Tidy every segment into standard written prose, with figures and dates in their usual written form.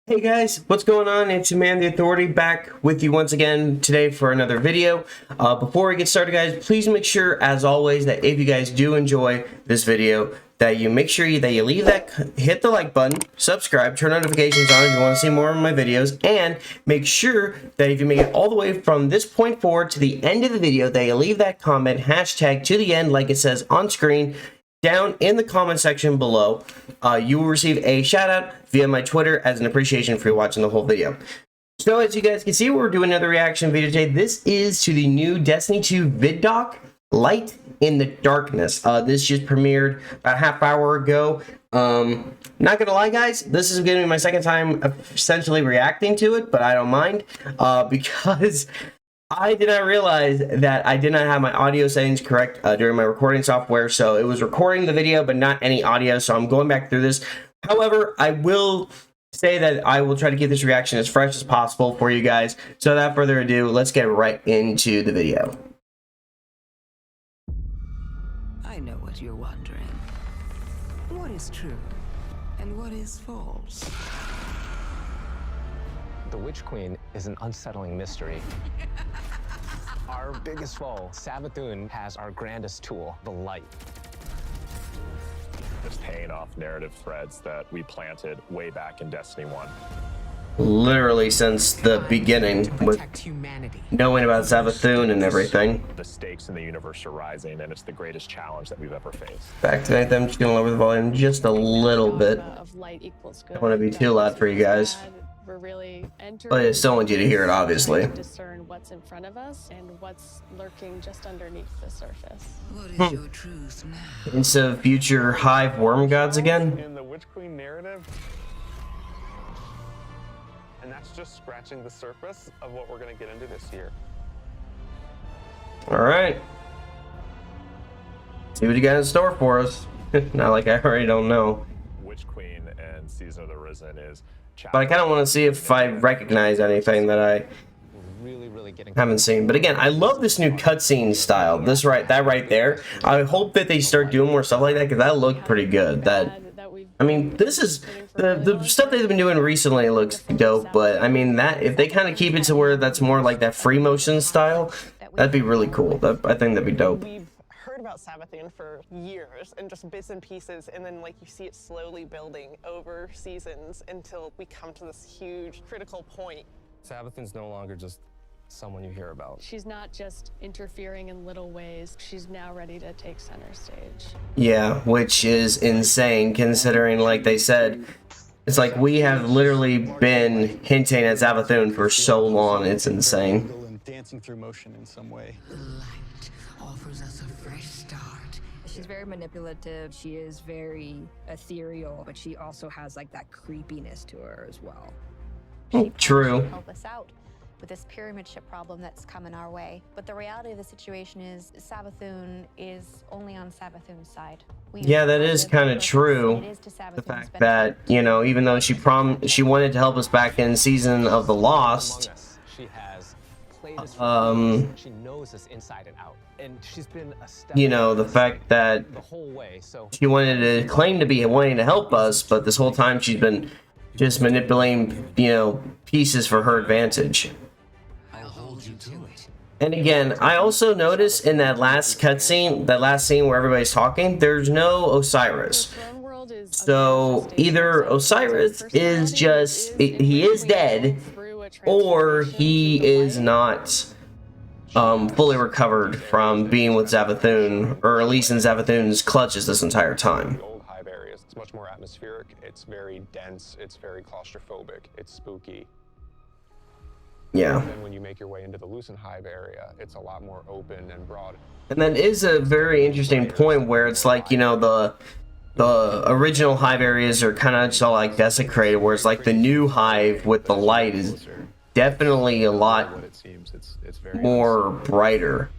Hey guys, what's going on? It's your man, the Authority, back with you once again today for another video. Before we get started, guys, please make sure, as always, that if you guys do enjoy this video, that you make sure that you leave that, hit the like button, subscribe, turn notifications on if you want to see more of my videos, and make sure that if you make it all the way from this point forward to the end of the video, that you leave that comment hashtag to the end like it says on screen. Down in the comment section below, you will receive a shout out via my Twitter as an appreciation for you watching the whole video. So as you guys can see, we're doing another reaction video today. This is to the new Destiny 2 ViDoc, Light in the Darkness. This just premiered about a half hour ago. Not gonna lie, guys, this is gonna be my second time essentially reacting to it, but I don't mind because I did not realize that I did not have my audio settings correct during my recording software, so it was recording the video but not any audio, so I'm going back through this. However, I will say that I will try to keep this reaction as fresh as possible for you guys. So without further ado, let's get right into the video. I know what you're wondering. What is true and what is false? The Witch Queen is an unsettling mystery. Our biggest foe, Savathun, has our grandest tool, the light. Just paying off narrative threads that we planted way back in Destiny 1. Literally since the beginning, with knowing about Savathun and everything. The stakes in the universe are rising, and it's the greatest challenge that we've ever faced. Back to that, I'm just gonna lower the volume just a little bit. I don't want to be too loud for you guys. We're really But I still want you to hear it, obviously. Discern what's in front of us and what's lurking just underneath the surface. What is your truth now? Instead of future hive worm gods again. In the Witch Queen narrative, and that's just scratching the surface of what we're going to get into this year. All right. See what you got in store for us. Not like I already don't know. Witch Queen and Season of the Risen is. But I kind of want to see if I recognize anything that I haven't seen. But again, I love this new cutscene style. That right there. I hope that they start doing more stuff like that because that looked pretty good. I mean, this is the stuff they've been doing recently looks dope. But I mean, that if they kind of keep it to where that's more like that free motion style, that'd be really cool. I think that'd be dope. About Savathun for years and just bits and pieces, and then like you see it slowly building over seasons until we come to this huge critical point. Savathun's no longer just someone you hear about. She's not just interfering in little ways. She's now ready to take center stage. Yeah, which is insane considering, like they said, it's like we have literally been hinting at Savathun for so long. It's insane. Dancing through motion in some way. Light offers us a fresh start. She's very manipulative. She is very ethereal, but she also has like that creepiness to her as well. True. Help us out with this pyramid ship problem that's coming our way. But the reality of the situation is Savathun is only on Savathun's side. Yeah, that is kind of true. The fact that, you know, even though she wanted to help us back in Season of the Lost, She has played us she knows us inside and out. And she's been a step, you know, the fact that the whole way. So she wanted to claim to be wanting to help us, but this whole time she's been just manipulating, you know, pieces for her advantage. I'll hold you to it. And again, I also noticed in that last cutscene, that last scene where everybody's talking, there's no Osiris. So either Osiris is just, he is dead, or he is not fully recovered from being with Savathun, or at least in Savathun's clutches this entire time. The old hive areas, it's much more atmospheric, it's very dense, it's very claustrophobic, it's spooky. Yeah. And then when you make your way into the Lucent hive area, it's a lot more open and broad. And that is a very interesting point where it's like, you know, the original hive areas are kind of just all like desecrated, whereas like the new hive with the light is definitely a lot more brighter.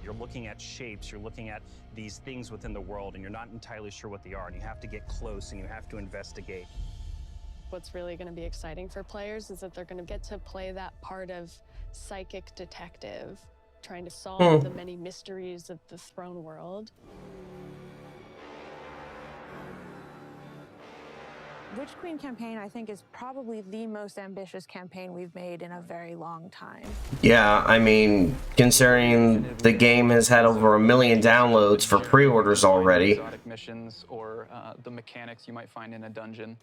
You're looking at shapes, you're looking at these things within the world, and you're not entirely sure what they are, and you have to get close and you have to investigate. What's really going to be exciting for players is that they're going to get to play that part of psychic detective, trying to solve the many mysteries of the throne world. Witch Queen campaign, I think, is probably the most ambitious campaign we've made in a very long time. Yeah, I mean, considering the game has had over 1 million downloads for pre-orders already. Exotic missions or the mechanics you might find in a dungeon.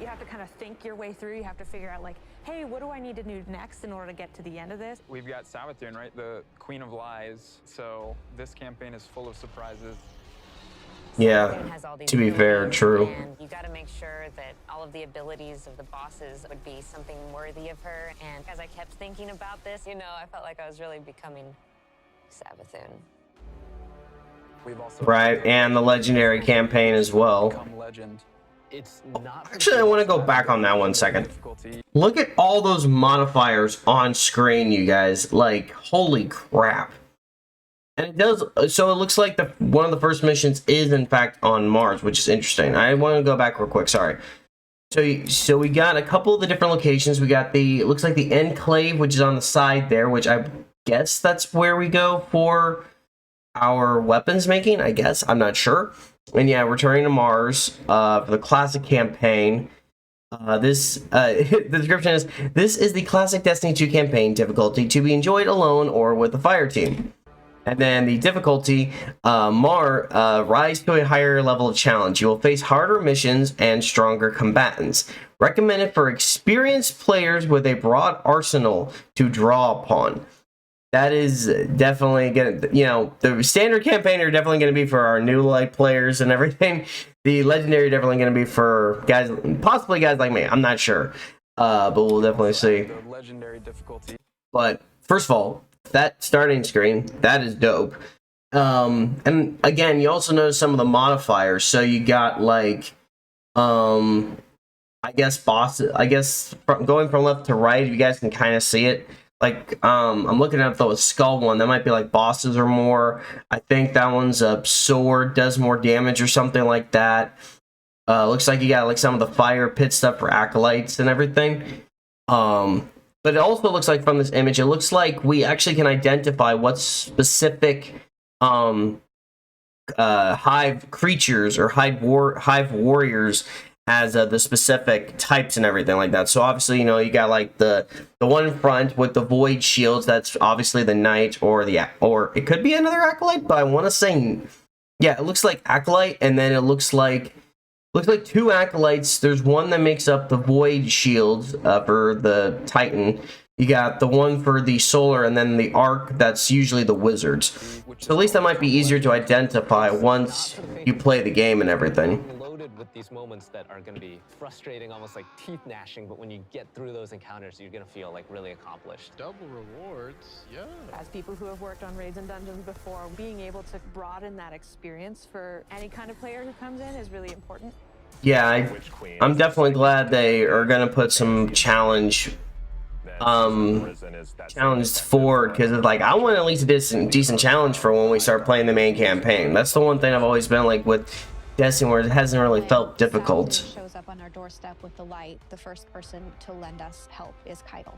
You have to kind of think your way through. You have to figure out, like, hey, what do I need to do next in order to get to the end of this? We've got Savathun, right? The Queen of Lies. So this campaign is full of surprises. Yeah, to be fair, true. And you got to make sure that all of the abilities of the bosses would be something worthy of her. And as I kept thinking about this, you know, I felt like I was really becoming Savathun. We've also Right, and the legendary campaign as well. become legend. It's not Actually, I want to go back on that 1 second. Look at all those modifiers on screen, you guys. Like, holy crap. And it does, so it looks like one of the first missions is in fact on Mars, which is interesting. I want to go back real quick, sorry. So we got a couple of the different locations. We got it looks like the Enclave, which is on the side there, which I guess that's where we go for our weapons making, I guess. I'm not sure. And yeah, returning to Mars for the classic campaign. The description is, this is the classic Destiny 2 campaign difficulty to be enjoyed alone or with the fire team. And then the difficulty, rise to a higher level of challenge. You will face harder missions and stronger combatants. Recommended for experienced players with a broad arsenal to draw upon. That is definitely gonna, you know, the standard campaign are definitely gonna be for our new light players and everything. The legendary definitely gonna be for guys, possibly guys like me. I'm not sure, but we'll definitely see. The legendary difficulty. But first of all, that starting screen, that is dope. And again, you also notice some of the modifiers. So you got like, I guess going from left to right, you guys can kind of see it. Like, I'm looking at the skull one. That might be like bosses or more. I think that one's a sword, does more damage or something like that. Looks like you got like some of the fire pit stuff for acolytes and everything. But it also looks like from this image, it looks like we actually can identify what specific hive creatures or hive warriors as the specific types and everything like that. So obviously, you know, you got like the one in front with the void shields. That's obviously the knight or it could be another acolyte, but I want to say, yeah, it looks like acolyte, and then it looks like 2 acolytes. There's one that makes up the void shields for the Titan. You got the one for the solar, and then the arc, that's usually the wizards. So at least that might be easier to identify once you play the game and everything. Loaded with these moments that are going to be frustrating, almost like teeth gnashing, but when you get through those encounters, you're going to feel like really accomplished. Double rewards, yeah. As people who have worked on raids and dungeons before, being able to broaden that experience for any kind of player who comes in is really important. Yeah, I'm definitely glad they are going to put some challenge forward, because it's like, I want at least a decent challenge for when we start playing the main campaign. That's the one thing I've always been like with Destiny, where it hasn't really felt difficult. Shows up on our doorstep with the light. The first person to lend us help is Keitel.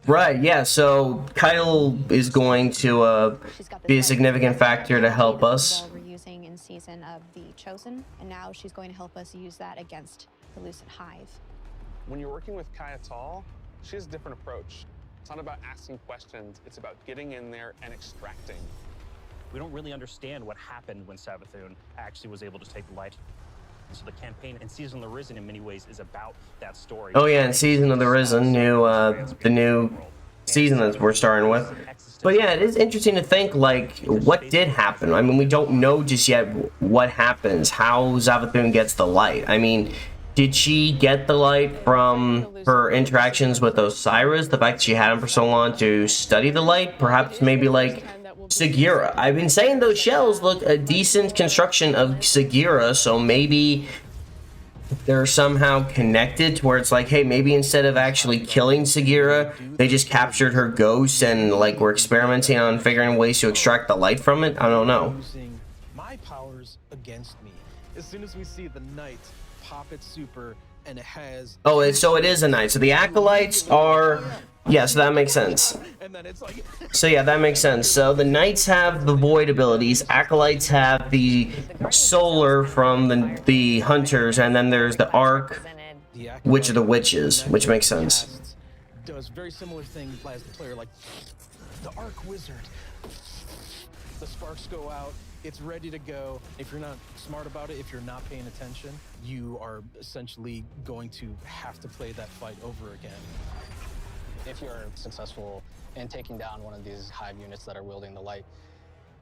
Right, yeah, so Keitel is going to be a significant factor to help us. We're using in season of the Chosen, and now she's going to help us use that against the Lucent Hive. When you're working with Keitel, she has a different approach. It's not about asking questions, it's about getting in there and extracting. We don't really understand what happened when Savathun actually was able to take the light. So the campaign in Season of the Risen in many ways is about that story. Oh yeah, in Season of the Risen, the new season that we're starting with. But yeah, it is interesting to think, like, what did happen? I mean, we don't know just yet what happens, how Savathun gets the light. I mean, did she get the light from her interactions with Osiris? The fact that she had him for so long to study the light? Perhaps maybe like Sagira. I've been saying those shells look a decent construction of Sagira, so maybe they're somehow connected to where it's like, hey, maybe instead of actually killing Sagira, they just captured her ghost and like we're experimenting on figuring ways to extract the light from it. I don't know. Using my powers against me. As soon as we see the knight pop its super, and it has... Oh, so it is a knight. So the acolytes are... Yeah, so that makes sense. And then it's like So yeah, that makes sense. So the knights have the void abilities, acolytes have the solar from the hunters, and then there's the arc, which are the witches, which makes sense. Does very similar thing as the player, like the arc wizard. The sparks go out, it's ready to go. If you're not smart about it, if you're not paying attention, you are essentially going to have to play that fight over again. If you're successful in taking down one of these hive units that are wielding the light,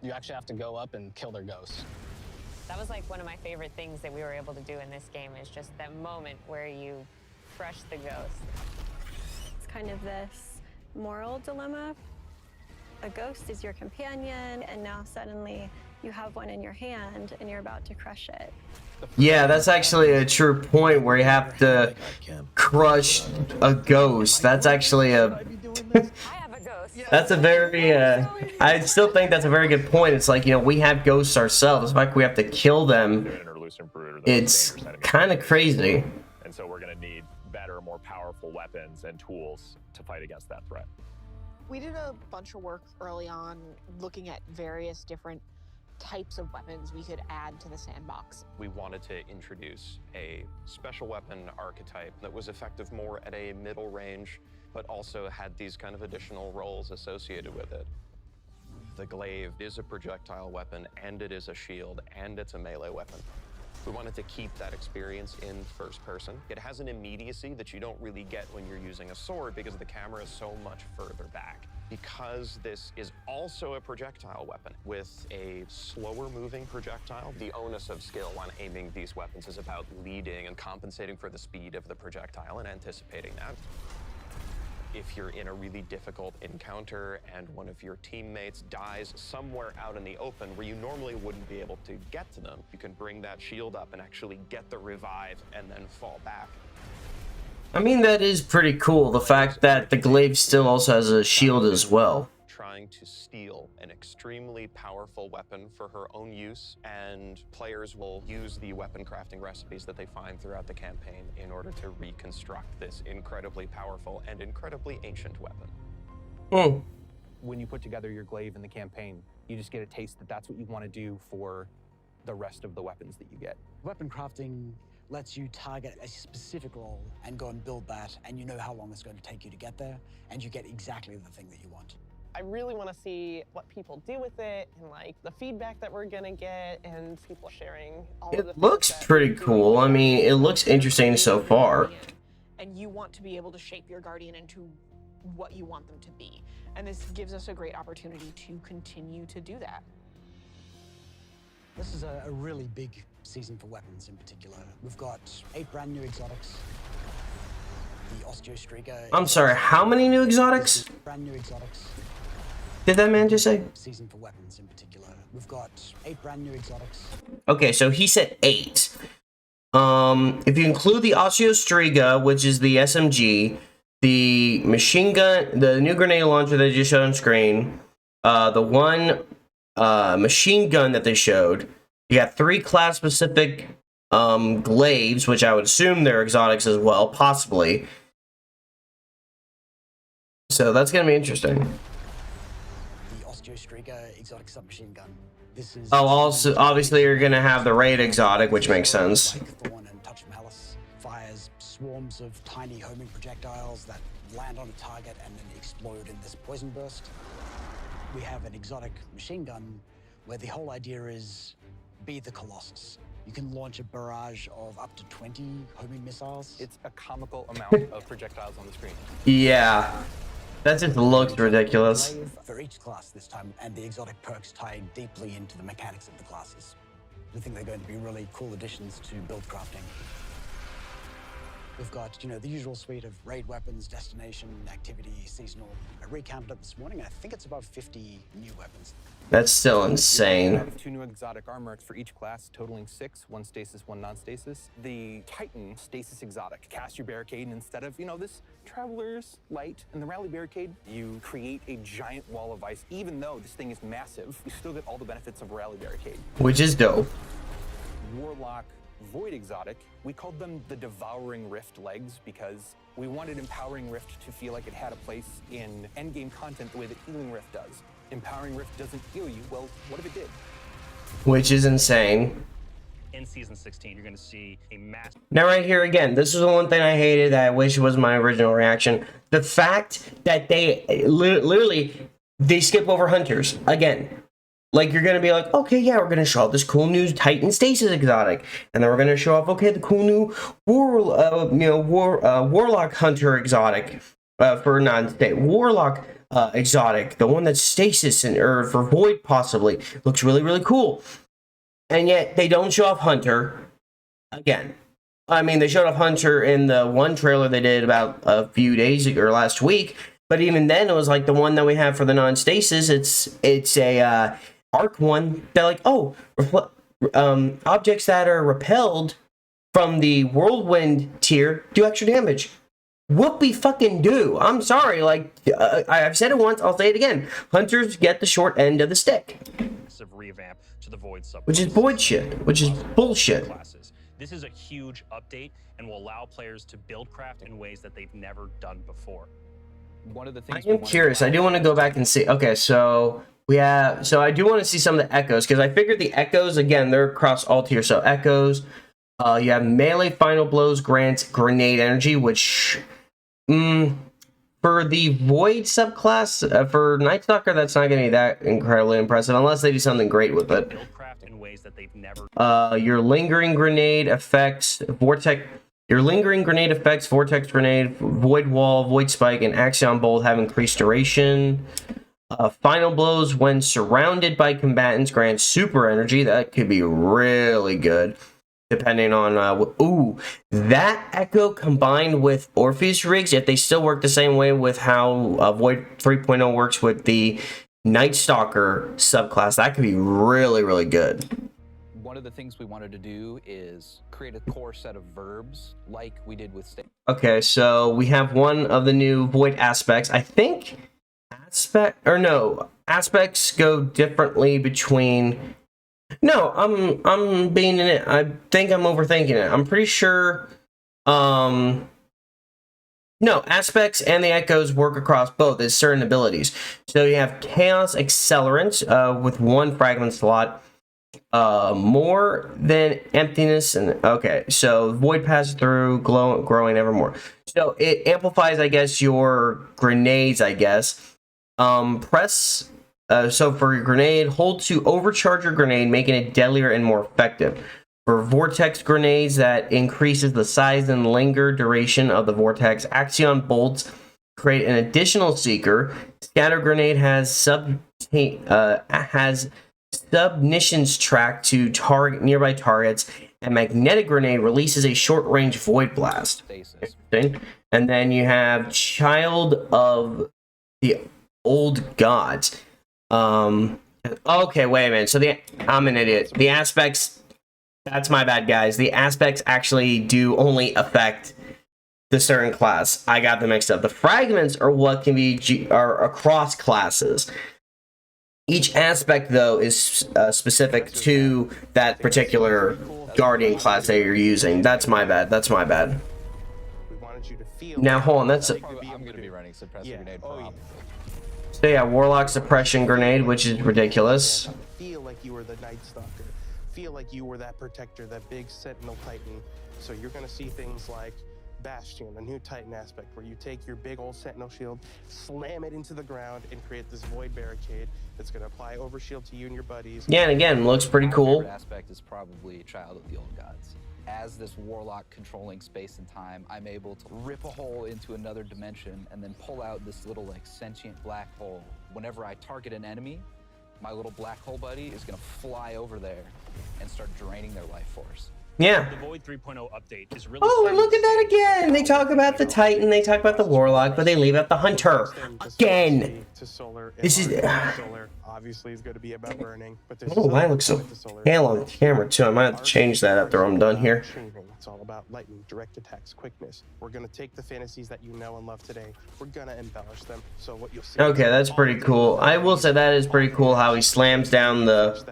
you actually have to go up and kill their ghosts. That was like one of my favorite things that we were able to do in this game, is just that moment where you crush the ghost. It's kind of this moral dilemma. A ghost is your companion, and now suddenly you have one in your hand and you're about to crush it. Yeah, that's actually a true point where you have to crush a ghost. That's actually a that's a very I still think that's a very good point. It's like, you know, we have ghosts ourselves. The fact we have to kill them, it's kind of crazy. And so we're going to need better, more powerful weapons and tools to fight against that threat. We did a bunch of work early on looking at various different types of weapons we could add to the sandbox. We wanted to introduce a special weapon archetype that was effective more at a middle range, but also had these kind of additional roles associated with it. The Glaive is a projectile weapon, and it is a shield, and it's a melee weapon. We wanted to keep that experience in first person. It has an immediacy that you don't really get when you're using a sword because the camera is so much further back. Because this is also a projectile weapon with a slower moving projectile, the onus of skill on aiming these weapons is about leading and compensating for the speed of the projectile and anticipating that. If you're in a really difficult encounter and one of your teammates dies somewhere out in the open where you normally wouldn't be able to get to them, you can bring that shield up and actually get the revive and then fall back. I mean, that is pretty cool, the fact that the Glaive still also has a shield as well. Trying to steal an extremely powerful weapon for her own use, and players will use the weapon crafting recipes that they find throughout the campaign in order to reconstruct this incredibly powerful and incredibly ancient weapon. When you put together your Glaive in the campaign, you just get a taste that that's what you want to do for the rest of the weapons that you get. Weapon crafting lets you target a specific role and go and build that, and you know how long it's going to take you to get there, and you get exactly the thing that you want. I really want to see what people do with it, and like the feedback that we're gonna get, and people sharing all of the It looks pretty cool. I mean, it looks interesting so far. And you want to be able to shape your guardian into what you want them to be. And this gives us a great opportunity to continue to do that. This is a really big season for weapons in particular. We've got 8 brand new exotics. The Osteostreaker. I'm sorry, how many new exotics? Brand new exotics. Did that man just say? Season for weapons in particular. We've got 8 brand new exotics. Okay, so he said 8. If you include the Osteostreaker, which is the SMG, the machine gun, the new grenade launcher that they just showed on screen, the one machine gun that they showed, you got 3 class-specific glaives, which I would assume they're exotics as well, possibly. So that's gonna be interesting. Osteostreaker exotic submachine gun. This is also, obviously, you're gonna have the raid exotic, which makes sense. Thorn and Touch Malice fires swarms of tiny homing projectiles that land on a target and then explode in this poison burst. We have an exotic machine gun where the whole idea is be the Colossus. You can launch a barrage of up to 20 homing missiles. It's a comical amount of projectiles on the screen. Yeah. That just looks ridiculous. For each class this time, and the exotic perks tie deeply into the mechanics of the classes. We think they're going to be really cool additions to build crafting. We've got, you know, the usual suite of raid weapons, destination, activity, seasonal. I recounted it this morning, and I think it's about 50 new weapons. That's still insane. We have 2 new exotic armors for each class, totaling 6, 1 stasis, 1 non-stasis. The Titan stasis exotic. Cast your barricade, and instead of, you know, this Traveler's Light and the Rally Barricade, you create a giant wall of ice. Even though this thing is massive, you still get all the benefits of a Rally Barricade. Which is dope. Warlock Void exotic, we called them the Devouring Rift legs because we wanted Empowering Rift to feel like it had a place in endgame content the way that Healing Rift does. Empowering Rift doesn't heal you, well, what if it did? Which is insane. In Season 16, you're going to see a massive... Now right here again, this is the one thing I hated that I wish was my original reaction. The fact that they literally, they skip over hunters again. Like, you're going to be like, okay, yeah, we're going to show off this cool new Titan Stasis exotic. And then we're going to show off, okay, the cool new Warlock Hunter exotic for non-state. Warlock exotic, the one that's Stasis or for Void possibly. Looks really, really cool. And yet, they don't show off Hunter again. I mean, they showed off Hunter in the one trailer they did about a few days ago, or last week. But even then, it was like the one that we have for the non-Stasis. It's a... arc one, they're like, oh, objects that are repelled from the whirlwind tier do extra damage. Whoopie fucking do. I'm sorry, like, I've said it once, I'll say it again. Hunters get the short end of the stick. Revamp to the Void sub, which is void shit, which is bullshit. This is a huge update and will allow players to build craft in ways that they've never done before. One of the things I am curious, I do want to go back and see. Okay, so... so I do want to see some of the echoes, because I figured the echoes, again, they're across all tiers. So echoes, you have melee final blows grants grenade energy, which, for the void subclass, for Night Stalker, that's not going to be that incredibly impressive, unless they do something great with it. Your lingering grenade affects vortex. Your lingering grenade effects, vortex grenade, void wall, void spike, and axion bolt have increased duration. Final blows when surrounded by combatants grant super energy. That could be really good, depending on that echo combined with Orpheus rigs. If they still work the same way with how Void 3.0 works with the Night Stalker subclass, that could be really, really good. One of the things we wanted to do is create a core set of verbs like we did with state. Okay, so we have one of the new Void aspects. I think aspects go differently between... No, I'm being in it. I think I'm overthinking it. I'm pretty sure... No, aspects and the echoes work across both as certain abilities. So you have Chaos Accelerant with one fragment slot. More than emptiness, and okay, so void passes through, growing evermore. So it amplifies, I guess, your grenades, I guess. Press, so for your grenade, hold to overcharge your grenade, making it deadlier and more effective. For vortex grenades, that increases the size and linger duration of the vortex. Axion bolts create an additional seeker. Scatter grenade has subnitions track to target nearby targets, and magnetic grenade releases a short-range void blast. Interesting. And then you have Child of the Old Gods. Okay, wait a minute. So I'm an idiot. The aspects, that's my bad, guys. The aspects actually do only affect the certain class. I got them mixed up. The fragments are what can be are across classes. Each aspect, though, is specific to that particular Guardian class that you're using. That's my bad. That's my bad. Now, hold on. That's... I'm going to be running Suppressor Grenade prompt. So, yeah, Warlock Suppression Grenade, which is ridiculous. Feel like you were the Night Stalker. Feel like you were that protector, that big Sentinel Titan. So you're going to see things like Bastion, a new Titan aspect, where you take your big old Sentinel shield, slam it into the ground, and create this void barricade that's going to apply overshield to you and your buddies. Yeah, and again, looks pretty cool. My favorite aspect is probably Child of the Old Gods. As this Warlock controlling space and time, I'm able to rip a hole into another dimension and then pull out this little, like, sentient black hole. Whenever I target an enemy, my little black hole buddy is going to fly over there and start draining their life force. Yeah. The Void 3.0 update is really... Oh, and look at that again! They talk about the Titan, they talk about the Warlock, but they leave out the Hunter. Again! This is... Solar obviously is going to be about burning, but Oh, mine looks so pale on the camera, too. I might have to change that after I'm done here. It's all about lightning, direct attacks, quickness. We're going to take the fantasies that you know and love today. We're going to embellish them. So what you'll see... Okay, that's pretty cool. I will say that is pretty cool how he slams down the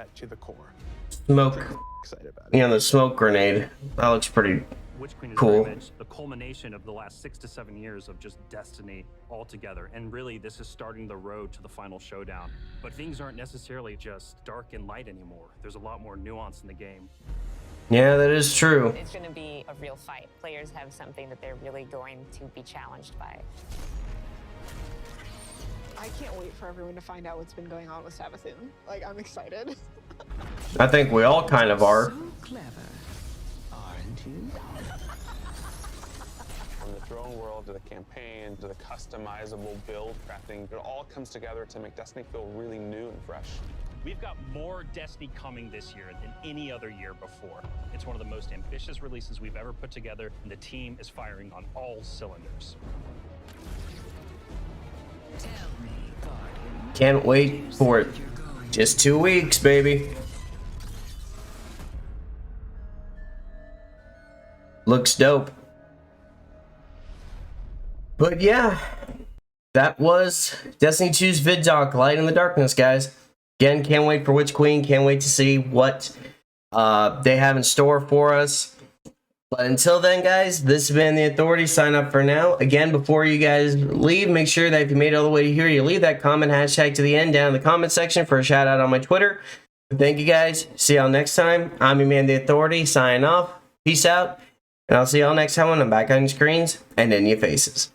smoke excited about it. You know, the smoke grenade. That looks pretty Witch Queen is cool. very much the culmination of the last 6 to 7 years of just Destiny all together. And really, this is starting the road to the final showdown. But things aren't necessarily just dark and light anymore. There's a lot more nuance in the game. Yeah, that is true. It's going to be a real fight. Players have something that they're really going to be challenged by. I can't wait for everyone to find out what's been going on with Savathun. Like, I'm excited. I think we all kind of are. Clever, aren't you? From the throne world to the campaign to the customizable build crafting, it all comes together to make Destiny feel really new and fresh. We've got more Destiny coming this year than any other year before. It's one of the most ambitious releases we've ever put together, and the team is firing on all cylinders. Can't wait for it. Just 2 weeks, baby. Looks dope. But yeah, that was Destiny 2's ViDoc, Light in the Darkness, guys. Again, can't wait for Witch Queen. Can't wait to see what they have in store for us. But until then, guys, this has been The Authority. Sign up for now. Again, before you guys leave, make sure that if you made it all the way to here, you leave that comment hashtag to the end down in the comment section for a shout out on my Twitter. But thank you guys. See y'all next time. I'm your man, The Authority, signing off. Peace out. And I'll see y'all next time when I'm back on your screens and in your faces.